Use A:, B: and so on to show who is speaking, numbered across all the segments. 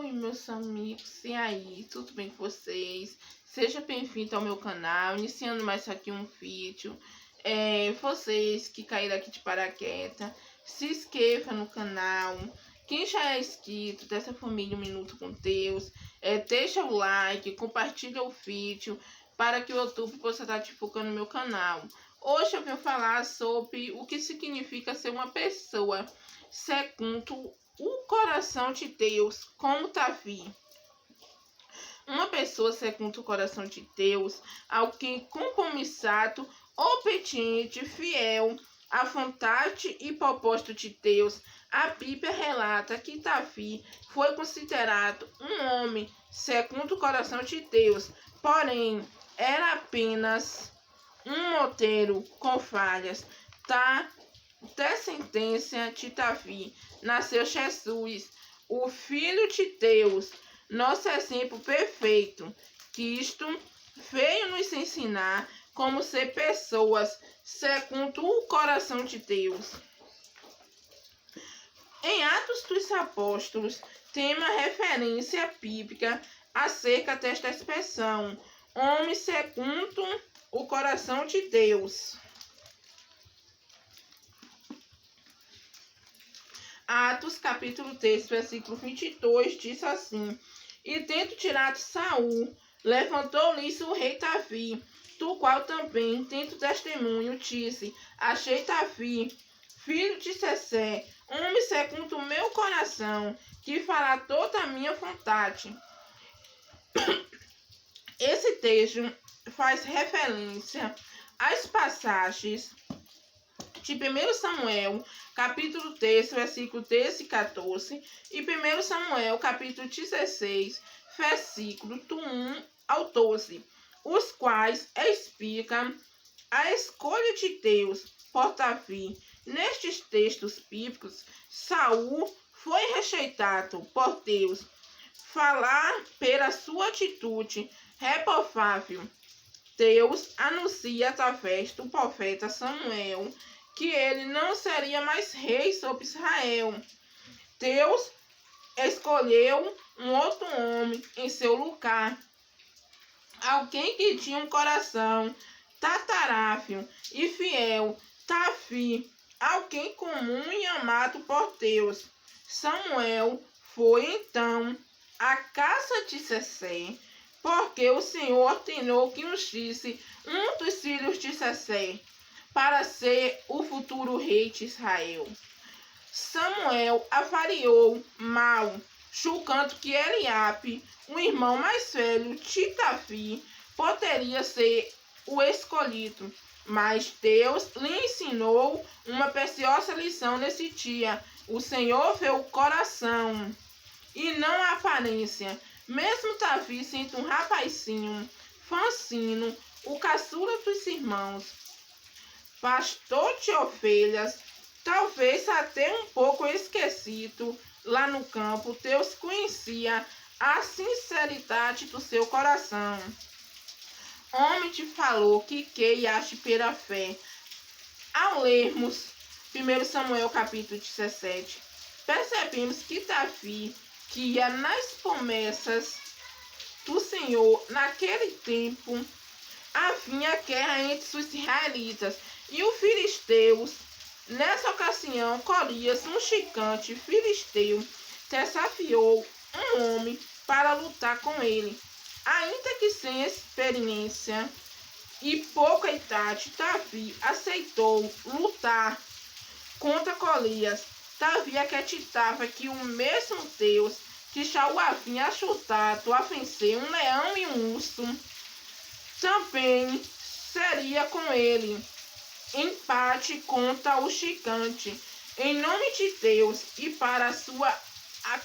A: Oi, meus amigos, e aí, tudo bem com vocês? Seja bem-vindo ao meu canal, iniciando mais aqui um vídeo. Vocês que caíram aqui de paraquedas, se inscreva no canal. Quem já é inscrito dessa família Um Minuto com Deus, deixa o like, compartilha o vídeo para que o YouTube possa estar divulgando o meu canal. Hoje eu venho falar sobre o que significa ser uma pessoa segundo o coração de Deus, como Davi. Uma pessoa segundo o coração de Deus, alguém compromissado, obediente, fiel à vontade e propósito de Deus. A Bíblia relata que Davi foi considerado um homem segundo o coração de Deus, porém era apenas um modelo com falhas. Da descendência de Davi nasceu Jesus, o Filho de Deus, nosso exemplo perfeito. Cristo veio nos ensinar como ser pessoas segundo o coração de Deus. Em Atos dos Apóstolos, tem uma referência bíblica acerca desta expressão, homem segundo o coração de Deus. Atos capítulo 3, versículo 22, diz assim: E tendo tirado Saul, levantou-lhes o rei Davi, do qual também, tendo testemunho, disse: Achei Davi, filho de Jessé, homem segundo o meu coração, que fará toda a minha vontade. Esse texto faz referência às passagens de 1 Samuel, capítulo 3, versículo 13 e 14, e 1 Samuel, capítulo 16, versículo do 1 ao 12, os quais explicam a escolha de Deus por Davi. Nestes textos bíblicos, Saul foi rejeitado por Deus, falar pela sua atitude reprovável. Deus anuncia através do profeta Samuel que ele não seria mais rei sobre Israel. Deus escolheu um outro homem em seu lugar, alguém que tinha um coração tatável e fiel, Davi, alguém comum e amado por Deus. Samuel foi então à casa de Jessé, porque o Senhor ordenou que ungisse um dos filhos de Jessé para ser o futuro rei de Israel. Samuel avaliou mal, julgando que Eliabe, o irmão mais velho de Davi, poderia ser o escolhido. Mas Deus lhe ensinou uma preciosa lição nesse dia. O Senhor vê o coração e não a aparência. Mesmo Davi sendo um rapazinho, franzino, o caçula dos irmãos, pastor de ovelhas, talvez até um pouco esquecido lá no campo, Deus conhecia a sinceridade do seu coração. Homem te falou que e age pela fé. Ao lermos 1 Samuel capítulo 17, percebemos que Davi, que ia nas promessas do Senhor naquele tempo, havia guerra entre os israelitas e os filisteus. Nessa ocasião, Golias, um gigante filisteu, desafiou um homem para lutar com ele. Ainda que sem experiência e pouca idade, Davi aceitou lutar contra Golias. Davi acreditava que o mesmo Deus que já o havia ajudado a vencer um leão e um urso também seria com ele. Empate contra o gigante. Em nome de Deus e para a sua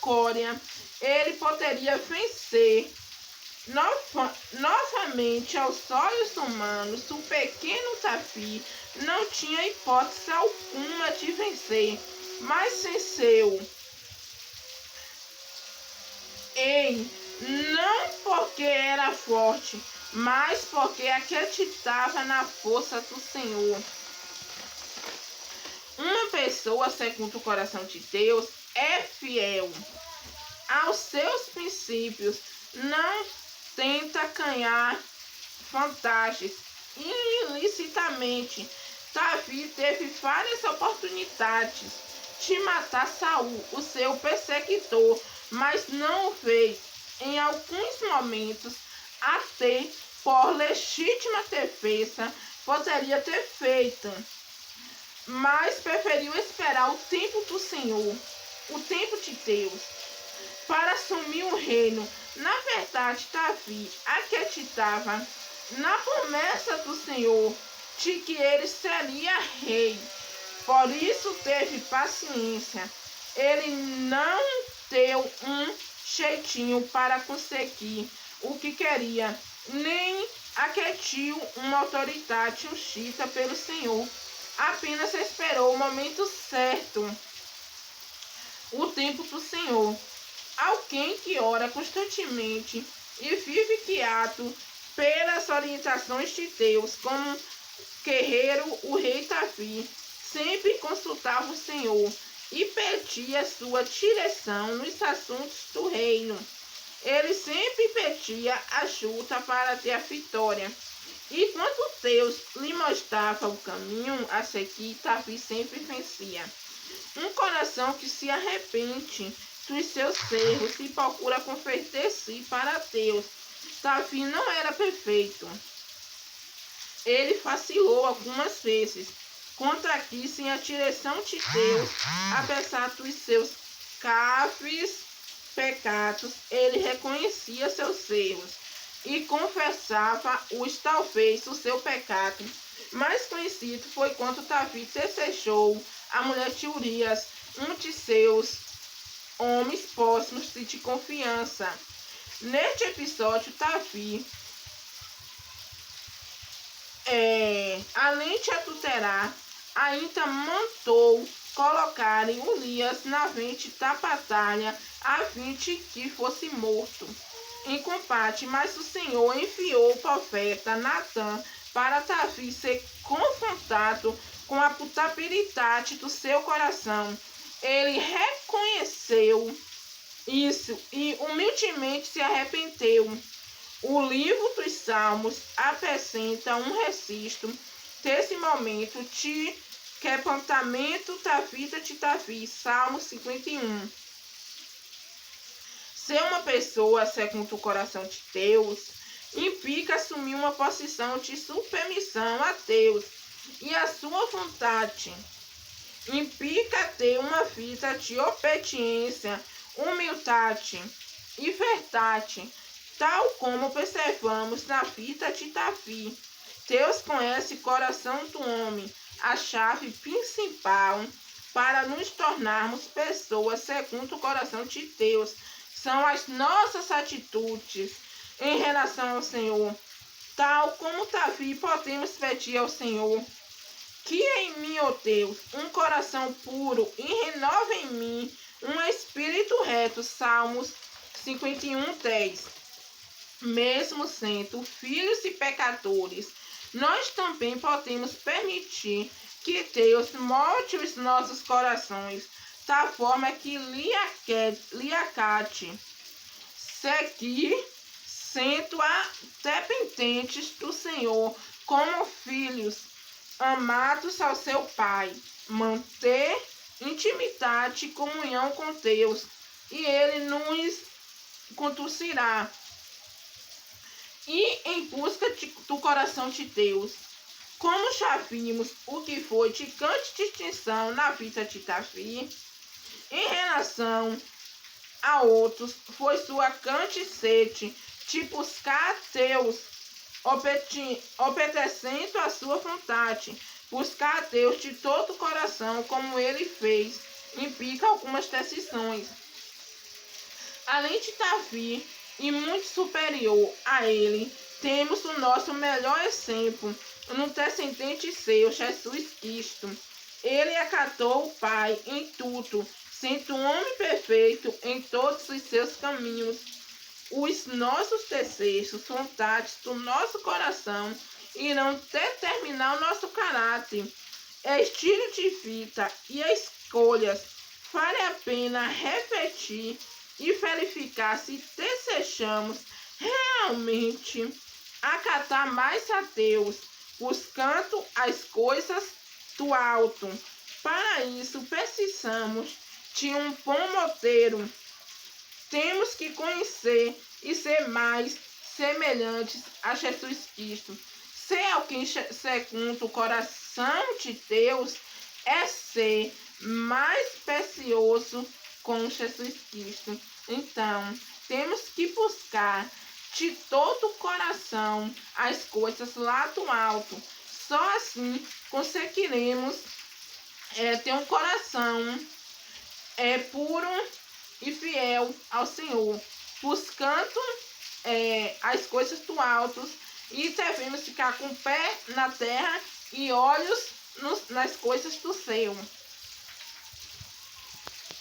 A: glória, ele poderia vencer. Novamente, aos olhos humanos, o pequeno Davi não tinha hipótese alguma de vencer, mas venceu. Não porque era forte, mas porque acreditava na força do Senhor. Uma pessoa segundo o coração de Deus é fiel aos seus princípios, não tenta ganhar vantagens ilicitamente. Davi teve várias oportunidades de matar Saul, o seu perseguidor, mas não o fez. Em alguns momentos, até por legítima defesa, poderia ter feito, mas preferiu esperar o tempo do Senhor, o tempo de Deus, para assumir o reino. Na verdade, Davi acreditava na promessa do Senhor de que ele seria rei. Por isso teve paciência. Ele não deu um jeitinho para conseguir o que queria, nem aquietiu uma autoridade ungida pelo Senhor. Apenas esperou o momento certo, o tempo do Senhor. Alguém que ora constantemente e vive guiado pelas orientações de Deus, como guerreiro, o rei Davi sempre consultava o Senhor e pedia sua direção nos assuntos do reino. Ele sempre pedia ajuda para ter a vitória. E quando Deus lhe mostrava o caminho a seguir, Davi sempre vencia. Um coração que se arrepende dos seus erros e procura converter-se para Deus. Davi não era perfeito. Ele vacilou algumas vezes, contradisse a direção de Deus, apesar dos seus graves pecados. Ele reconhecia seus erros e confessava-os. Talvez o seu pecado mais conhecido foi quando Davi desejou a mulher de Urias, um de seus homens próximos e de confiança. Neste episódio, Davi, além de adulterar, ainda mandou colocarem Urias na frente da batalha a fim de que fosse morto em combate. Mas o Senhor enviou o profeta Natã para Davi ser confrontado com a putabilidade do seu coração. Ele reconheceu isso e humildemente se arrependeu. O livro dos Salmos apresenta um registro desse momento de quebrantamento da vida de Davi. Salmo 51. Ser uma pessoa segundo o coração de Deus implica assumir uma posição de submissão a Deus e a sua vontade. Implica ter uma vida de obediência, humildade e verdade, tal como observamos na vida de Davi. Deus conhece o coração do homem. A chave principal para nos tornarmos pessoas segundo o coração de Deus são as nossas atitudes em relação ao Senhor. Tal como Davi, podemos pedir ao Senhor: cria em mim, ó Deus, um coração puro e renova em mim um espírito reto. Salmos 51:10. Mesmo sendo filhos e pecadores, nós também podemos permitir que Deus molde os nossos corações da forma que lhe acate. Seguir sendo dependentes do Senhor como filhos amados ao seu Pai. Manter intimidade e comunhão com Deus, e Ele nos conduzirá. E em busca do coração de Deus. Como já vimos o que foi de grande distinção na vida de Davi, em relação a outros, foi sua grande sede de buscar Deus, obedecendo à sua vontade. Buscar a Deus de todo o coração, como ele fez, implica algumas decisões. Além de Davi, e muito superior a ele, temos o nosso melhor exemplo no descendente seu, Jesus Cristo. Ele acatou o Pai em tudo, sendo um homem perfeito em todos os seus caminhos. Os nossos desejos, vontades do nosso coração irão determinar o nosso caráter, estilo de vida e escolhas. Vale a pena refletir e verificar se desejamos realmente acatar mais a Deus, buscando as coisas do alto. Para isso, precisamos de um bom modelo. Temos que conhecer e ser mais semelhantes a Jesus Cristo. Ser alguém segundo o coração de Deus é ser mais precioso com Jesus Cristo. Então, temos que buscar de todo o coração as coisas lá do alto. Só assim conseguiremos ter um coração puro e fiel ao Senhor, buscando as coisas do alto, e devemos ficar com o pé na terra e olhos nas coisas do céu.